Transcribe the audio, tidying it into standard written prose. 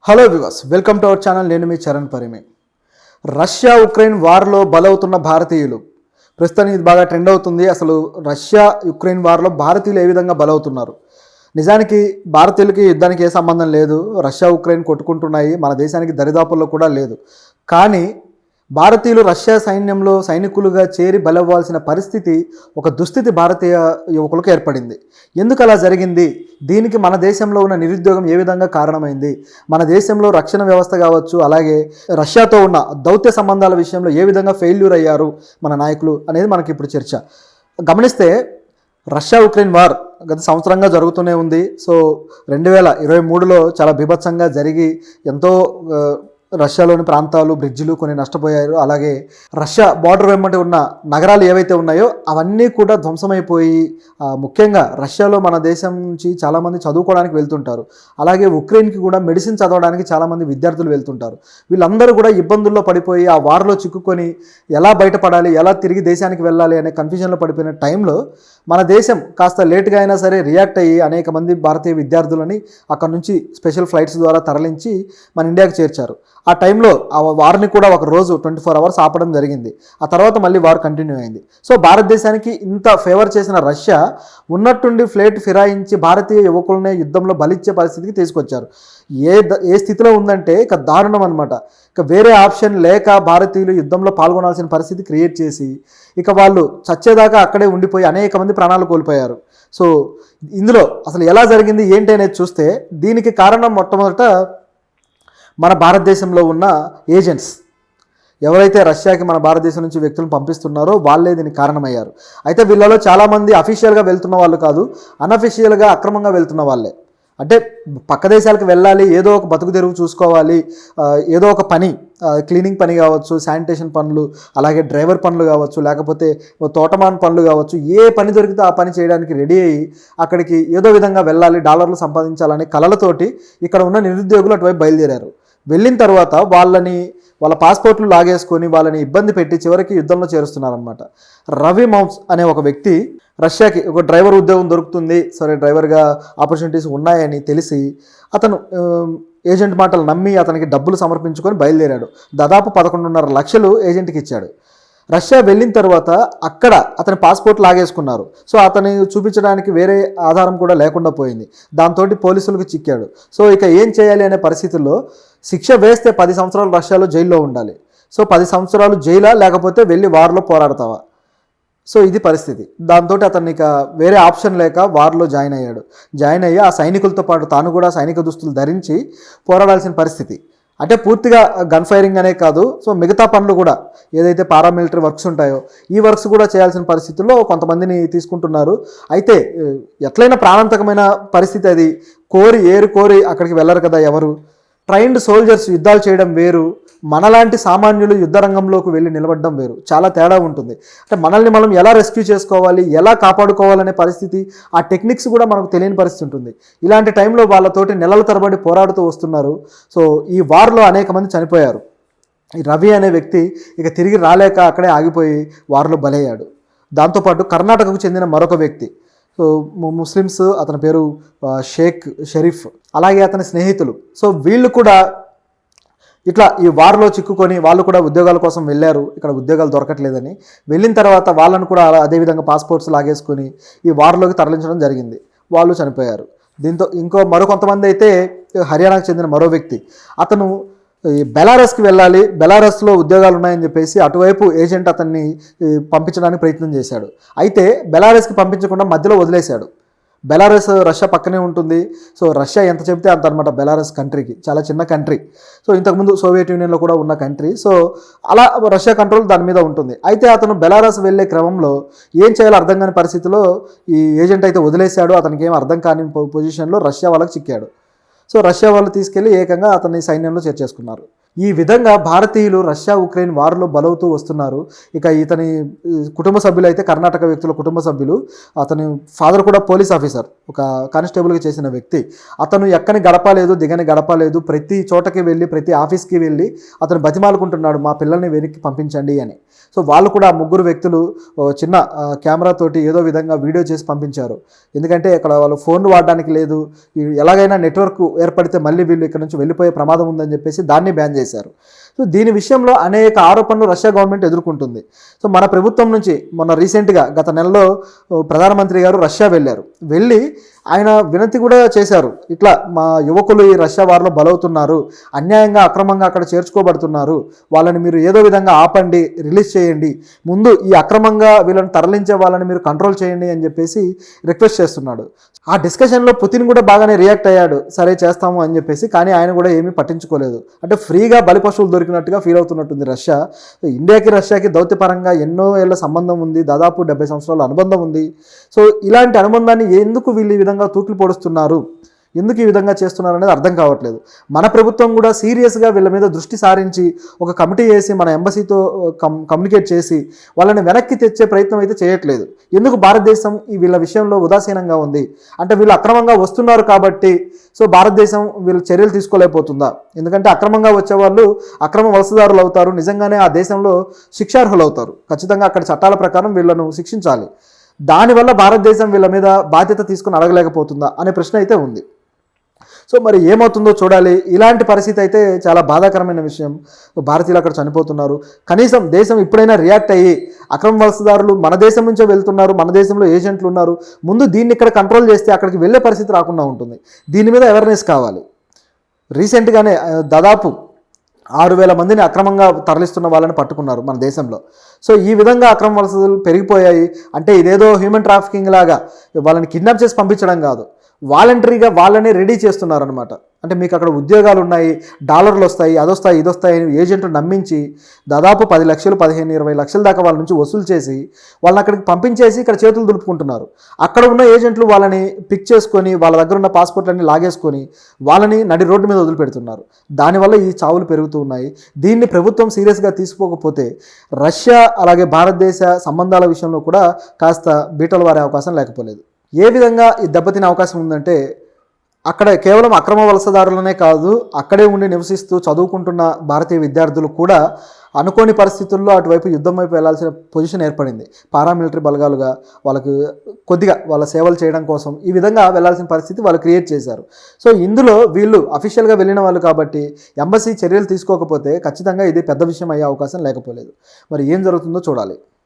Hello viewers, welcome to our channel. నేను మీ Charan పరిమే. Russia Ukraine వార్లో బలవుతున్న భారతీయులు ప్రస్తుతానికి ఇది బాగా ట్రెండ్ అవుతుంది. అసలు రష్యా ఉక్రెయిన్ వార్లో భారతీయులు ఏ విధంగా బలవుతున్నారు? నిజానికి భారతీయులకి యుద్ధానికి ఏ సంబంధం లేదు. రష్యా ఉక్రెయిన్ కొట్టుకుంటున్నాయి, మన దేశానికి దరిదాపుల్లో కూడా లేదు. కానీ భారతీయులు రష్యా సైన్యంలో సైనికులుగా చేరి బలవ్వాల్సిన పరిస్థితి, ఒక దుస్థితి భారతీయ యువకులకు ఏర్పడింది. ఎందుకు అలా జరిగింది? దీనికి మన దేశంలో ఉన్న నిరుద్యోగం ఏ విధంగా కారణమైంది? మన దేశంలో రక్షణ వ్యవస్థ కావచ్చు, అలాగే రష్యాతో ఉన్న దౌత్య సంబంధాల విషయంలో ఏ విధంగా ఫెయిల్యూర్ అయ్యారు మన నాయకులు అనేది మనకి ఇప్పుడు చర్చ. గమనిస్తే రష్యా ఉక్రెయిన్ వార్ గత సంవత్సరంగా జరుగుతూనే ఉంది. సో 2023లో చాలా బీభత్సంగా జరిగి ఎంతో రష్యాలోని ప్రాంతాలు, బ్రిడ్జిలు కొన్ని నష్టపోయారు. అలాగే రష్యా బార్డర్ వెంబడి ఉన్న నగరాలు ఏవైతే ఉన్నాయో అవన్నీ కూడా ధ్వంసమైపోయి, ముఖ్యంగా రష్యాలో మన దేశం నుంచి చాలామంది చదువుకోవడానికి వెళ్తుంటారు. అలాగే ఉక్రెయిన్కి కూడా మెడిసిన్ చదవడానికి చాలామంది విద్యార్థులు వెళ్తుంటారు. వీళ్ళందరూ కూడా ఇబ్బందుల్లో పడిపోయి ఆ వార్లో చిక్కుకొని ఎలా బయటపడాలి, ఎలా తిరిగి దేశానికి వెళ్ళాలి అనే కన్ఫ్యూజన్లో పడిపోయిన టైంలో మన దేశం కాస్త లేట్గా అయినా సరే రియాక్ట్ అయ్యి అనేక మంది భారతీయ విద్యార్థులని అక్కడ నుంచి స్పెషల్ ఫ్లైట్స్ ద్వారా తరలించి మన ఇండియాకి చేర్చారు. ఆ టైంలో ఆ వార్ని కూడా ఒక రోజు 24 అవర్స్ ఆపడం జరిగింది. ఆ తర్వాత మళ్ళీ వార్ కంటిన్యూ అయింది. సో భారతదేశానికి ఇంత ఫేవర్ చేసిన రష్యా ఉన్నట్టుండి ఫ్లైట్ ఫిరాయించి భారతీయ యువకులనే యుద్ధంలో బలిచ్చే పరిస్థితికి తీసుకొచ్చారు. ఏ స్థితిలో ఉందంటే ఇక దారుణం అనమాట. ఇక వేరే ఆప్షన్ లేక భారతీయులు యుద్ధంలో పాల్గొనాల్సిన పరిస్థితి క్రియేట్ చేసి ఇక వాళ్ళు చచ్చేదాకా అక్కడే ఉండిపోయి అనేక మంది ప్రాణాలు కోల్పోయారు. సో ఇందులో అసలు ఎలా జరిగింది ఏంటి అనేది చూస్తే దీనికి కారణం మొట్టమొదట మన భారతదేశంలో ఉన్న ఏజెంట్స్ ఎవరైతే రష్యాకి మన భారతదేశం నుంచి వ్యక్తులను పంపిస్తున్నారో వాళ్ళే దీనికి కారణమయ్యారు. అయితే వీళ్ళలో చాలామంది అఫీషియల్గా వెళ్తున్న వాళ్ళు కాదు, అన్అఫీషియల్గా అక్రమంగా వెళ్తున్న వాళ్ళే. అంటే పక్క దేశాలకు వెళ్ళాలి, ఏదో ఒక బతుకు తెరువు చూసుకోవాలి, ఏదో ఒక పని, క్లీనింగ్ పని కావచ్చు, శానిటేషన్ పనులు, అలాగే డ్రైవర్ పనులు కావచ్చు, లేకపోతే తోటమాన్ పనులు కావచ్చు, ఏ పని దొరికితే ఆ పని చేయడానికి రెడీ అయ్యి అక్కడికి ఏదో విధంగా వెళ్ళాలి, డాలర్లు సంపాదించాలనే కలలతోటి ఇక్కడ ఉన్న నిరుద్యోగులు అటువైపు బయలుదేరారు. వెళ్ళిన తర్వాత వాళ్ళ పాస్పోర్ట్లు లాగేసుకొని వాళ్ళని ఇబ్బంది పెట్టి చివరికి యుద్ధంలో చేరుస్తున్నారనమాట. రవి మౌన్స్ అనే ఒక వ్యక్తి రష్యాకి ఒక డ్రైవర్ ఉద్యోగం దొరుకుతుంది, సరే డ్రైవర్గా ఆపర్చునిటీస్ ఉన్నాయని తెలిసి అతను ఏజెంట్ మాటలు నమ్మి అతనికి డబ్బులు సమర్పించుకొని బయలుదేరాడు. దాదాపు 11.5 లక్షలు ఏజెంట్కి ఇచ్చాడు. రష్యా వెళ్ళిన తర్వాత అక్కడ అతని పాస్పోర్ట్ లాగేసుకున్నారు. సో అతని చూపించడానికి వేరే ఆధారం కూడా లేకుండా పోయింది. దాంతో పోలీసులకు చిక్కాడు. సో ఇక ఏం చేయాలి అనే పరిస్థితుల్లో శిక్ష వేస్తే 10 సంవత్సరాలు రష్యాలో జైల్లో ఉండాలి. సో 10 సంవత్సరాలు జైలా, లేకపోతే వెళ్ళి వార్లో పోరాడతావా? సో ఇది పరిస్థితి. దాంతో అతన్ని ఇక వేరే ఆప్షన్ లేక వార్లో జాయిన్ అయ్యి ఆ సైనికులతో పాటు తాను కూడా సైనిక దుస్తులు ధరించి పోరాడాల్సిన పరిస్థితి. అంటే పూర్తిగా గన్ ఫైరింగ్ అనే కాదు, సో మిగతా పనులు కూడా ఏదైతే పారామిలిటరీ వర్క్స్ ఉంటాయో ఈ వర్క్స్ కూడా చేయాల్సిన పరిస్థితుల్లో కొంతమందిని తీసుకుంటున్నారు. అయితే ఎట్లయినా ప్రాణాంతకమైన పరిస్థితి అది. కోరి అక్కడికి వెళ్ళరు కదా ఎవరు. ట్రైన్డ్ సోల్జర్స్ యుద్ధాలు చేయడం వేరు, మనలాంటి సామాన్యులు యుద్ధ రంగంలోకి వెళ్ళి నిలబడడం వేరు. చాలా తేడా ఉంటుంది. అంటే మనల్ని మనం ఎలా రెస్క్యూ చేసుకోవాలి, ఎలా కాపాడుకోవాలనే పరిస్థితి, ఆ టెక్నిక్స్ కూడా మనకు తెలియని పరిస్థితి ఉంటుంది. ఇలాంటి టైంలో వాళ్ళతోటి నెలల తరబడి పోరాడుతూ వస్తున్నారు. సో ఈ వార్లో అనేక మంది చనిపోయారు. ఈ రవి అనే వ్యక్తి ఇక తిరిగి రాలేక అక్కడే ఆగిపోయి వార్లో బలయ్యాడు. దాంతోపాటు కర్ణాటకకు చెందిన మరొక వ్యక్తి, సో ముస్లిమ్స్, అతని పేరు షేక్ షరీఫ్, అలాగే అతని స్నేహితులు, సో వీళ్ళు కూడా ఇట్లా ఈ వార్లో చిక్కుకొని వాళ్ళు కూడా ఉద్యోగాల కోసం వెళ్ళారు. ఇక్కడ ఉద్యోగాలు దొరకట్లేదని వెళ్ళిన తర్వాత వాళ్ళను కూడా అదేవిధంగా పాస్పోర్ట్స్ లాగేసుకొని ఈ వార్లోకి తరలించడం జరిగింది. వాళ్ళు చనిపోయారు. దీంతో మరో కొంతమంది అయితే హర్యానాకు చెందిన మరో వ్యక్తి, అతను బెలారస్కి వెళ్ళాలి, బెలారస్లో ఉద్యోగాలు ఉన్నాయని చెప్పేసి అటువైపు ఏజెంట్ అతన్ని పంపించడానికి ప్రయత్నం చేశాడు. అయితే బెలారస్కి పంపించకుండా మధ్యలో వదిలేశాడు. బెలారస్ రష్యా పక్కనే ఉంటుంది. సో రష్యా ఎంత చెబితే అంత అనమాట. బెలారస్ కంట్రీకి చాలా చిన్న కంట్రీ. సో ఇంతకుముందు సోవియట్ యూనియన్లో కూడా ఉన్న కంట్రీ. సో అలా రష్యా కంట్రోల్ దాని మీద ఉంటుంది. అయితే అతను బెలారస్ వెళ్ళే క్రమంలో ఏం చేయాలో అర్థం కాని పరిస్థితిలో ఈ ఏజెంట్ అయితే వదిలేశాడు. అతనికి ఏం అర్థం కాని పొజిషన్లో రష్యా వాళ్ళకి చిక్కాడు. సో రష్యా వాళ్ళు తీసుకెళ్లి ఏకంగా అతన్ని సైన్యంలో చేర్చేసుకున్నారు. ఈ విధంగా భారతీయులు రష్యా ఉక్రెయిన్ వార్లో బలవుతూ వస్తున్నారు. ఇక ఇతని కుటుంబ సభ్యులు అయితే కర్ణాటక వ్యక్తుల కుటుంబ సభ్యులు. అతని ఫాదర్ కూడా పోలీస్ ఆఫీసర్, ఒక కానిస్టేబుల్గా చేసిన వ్యక్తి. అతను ఎక్కని గడపలేదు, దిగని గడపలేదు, ప్రతి చోటకి వెళ్ళి ప్రతి ఆఫీస్కి వెళ్ళి అతను బతిమాలుకుంటున్నాడు, మా పిల్లల్ని వెనక్కి పంపించండి అని. సో వాళ్ళు కూడా ఆ ముగ్గురు వ్యక్తులు చిన్న కెమెరాతోటి ఏదో విధంగా వీడియో చేసి పంపించారు. ఎందుకంటే ఇక్కడ వాళ్ళు ఫోన్లు వాడడానికి లేదు, ఎలాగైనా నెట్వర్క్ ఏర్పడితే మళ్ళీ వీళ్ళు ఇక్కడ నుంచి వెళ్ళిపోయే ప్రమాదం ఉందని చెప్పేసి దాన్ని బ్యాన్ చేశారు. సో దీని విషయంలో అనేక ఆరోపణలు రష్యా గవర్నమెంట్ ఎదుర్కొంటుంది. సో మన ప్రభుత్వం నుంచి మొన్న రీసెంట్గా గత నెలలో ప్రధానమంత్రి గారు రష్యా వెళ్ళి ఆయన వినతి కూడా చేశారు. ఇట్లా మా యువకులు ఈ రష్యా వారిలో బలవుతున్నారు, అన్యాయంగా అక్రమంగా అక్కడ చేర్చుకోబడుతున్నారు, వాళ్ళని మీరు ఏదో విధంగా ఆపండి, రిలీజ్ చేయండి, ముందు ఈ అక్రమంగా వీళ్ళని తరలించే వాళ్ళని మీరు కంట్రోల్ చేయండి అని చెప్పేసి రిక్వెస్ట్ చేస్తున్నాడు. ఆ డిస్కషన్లో పుతిన్ కూడా బాగానే రియాక్ట్ అయ్యాడు, సరే చేస్తాము అని చెప్పేసి. కానీ ఆయన కూడా ఏమీ పట్టించుకోలేదు. అంటే ఫ్రీగా బలి పశువులు దొరికినట్టుగా ఫీల్ అవుతున్నట్టుంది రష్యా. ఇండియాకి రష్యాకి దౌత్యపరంగా ఎన్నో ఏళ్ళ సంబంధం ఉంది, దాదాపు 70 సంవత్సరాల అనుబంధం ఉంది. సో ఇలాంటి అనుబంధాన్ని ఎందుకు వీళ్ళు ఈ విధంగా తూట్లు పొడుస్తున్నారు, ఎందుకు ఈ విధంగా చేస్తున్నారు అనేది అర్థం కావట్లేదు. మన ప్రభుత్వం కూడా సీరియస్గా వీళ్ళ మీద దృష్టి సారించి ఒక కమిటీ వేసి మన ఎంబసీతో కమ్యూనికేట్ చేసి వాళ్ళని వెనక్కి తెచ్చే ప్రయత్నం అయితే చేయట్లేదు. ఎందుకు భారతదేశం ఈ వీళ్ళ విషయంలో ఉదాసీనంగా ఉంది అంటే వీళ్ళు అక్రమంగా వస్తున్నారు కాబట్టి సో భారతదేశం వీళ్ళు చర్యలు తీసుకోలేకపోతుందా? ఎందుకంటే అక్రమంగా వచ్చేవాళ్ళు అక్రమ వలసదారులు అవుతారు, నిజంగానే ఆ దేశంలో శిక్షార్హులు అవుతారు. ఖచ్చితంగా అక్కడ చట్టాల ప్రకారం వీళ్ళను శిక్షించాలి. దానివల్ల భారతదేశం వీళ్ళ మీద బాధ్యత తీసుకుని అడగలేకపోతుందా అనే ప్రశ్న అయితే ఉంది. సో మరి ఏమవుతుందో చూడాలి. ఇలాంటి పరిస్థితి అయితే చాలా బాధాకరమైన విషయం. భారతీయులు అక్కడ చనిపోతున్నారు. కనీసం దేశం ఇప్పుడైనా రియాక్ట్ అయ్యి అక్రమ వలసదారులు మన దేశం నుంచే వెళ్తున్నారు, మన దేశంలో ఏజెంట్లు ఉన్నారు, ముందు దీన్ని ఇక్కడ కంట్రోల్ చేస్తే అక్కడికి వెళ్ళే పరిస్థితి రాకుండా ఉంటుంది. దీని మీద అవేర్నెస్ కావాలి. రీసెంట్గానే దాదాపు 6,000 మందిని అక్రమంగా తరలిస్తున్న వాళ్ళని పట్టుకున్నారు మన దేశంలో. సో ఈ విధంగా అక్రమ వలసలు పెరిగిపోయాయి. అంటే ఇదేదో హ్యూమన్ ట్రాఫికింగ్ లాగా వాళ్ళని కిడ్నాప్ చేసి పంపించడం కాదు, వాలంటరీగా వాళ్ళని రెడీ చేస్తున్నారనమాట. అంటే మీకు అక్కడ ఉద్యోగాలు ఉన్నాయి, డాలర్లు వస్తాయి, అదొస్తాయి ఇదొస్తాయి అని ఏజెంట్లు నమ్మించి దాదాపు 10 లక్షలు 15-20 లక్షల దాకా వాళ్ళ నుంచి వసూలు చేసి వాళ్ళని అక్కడికి పంపించేసి ఇక్కడ చేతులు దులుపుకుంటున్నారు. అక్కడ ఉన్న ఏజెంట్లు వాళ్ళని పిక్ చేసుకొని వాళ్ళ దగ్గర ఉన్న పాస్పోర్ట్లన్నీ లాగేసుకొని వాళ్ళని నడి రోడ్డు మీద వదిలిపెడుతున్నారు. దానివల్ల ఈ చావులు పెరుగుతూ ఉన్నాయి. దీన్ని ప్రభుత్వం సీరియస్గా తీసుకోకపోతే రష్యా అలాగే భారతదేశ సంబంధాల విషయంలో కూడా కాస్త బీటలు వారే అవకాశం లేకపోలేదు. ఏ విధంగా ఈ దెబ్బతినే అవకాశం ఉందంటే అక్కడ కేవలం అక్రమ వలసదారులనే కాదు, అక్కడే ఉండి నివసిస్తూ చదువుకుంటున్న భారతీయ విద్యార్థులు కూడా అనుకోని పరిస్థితుల్లో అటువైపు యుద్ధం వైపు వెళ్లాల్సిన పొజిషన్ ఏర్పడింది. పారామిలిటరీ బలగాలుగా వాళ్ళకు కొద్దిగా వాళ్ళ సేవలు చేయడం కోసం ఈ విధంగా వెళ్లాల్సిన పరిస్థితి వాళ్ళు క్రియేట్ చేశారు. సో ఇందులో వీళ్ళు అఫీషియల్గా వెళ్ళిన వాళ్ళు కాబట్టి ఎంబసీ చర్యలు తీసుకోకపోతే ఖచ్చితంగా ఇది పెద్ద విషయం అయ్యే అవకాశం లేకపోలేదు. మరి ఏం జరుగుతుందో చూడాలి.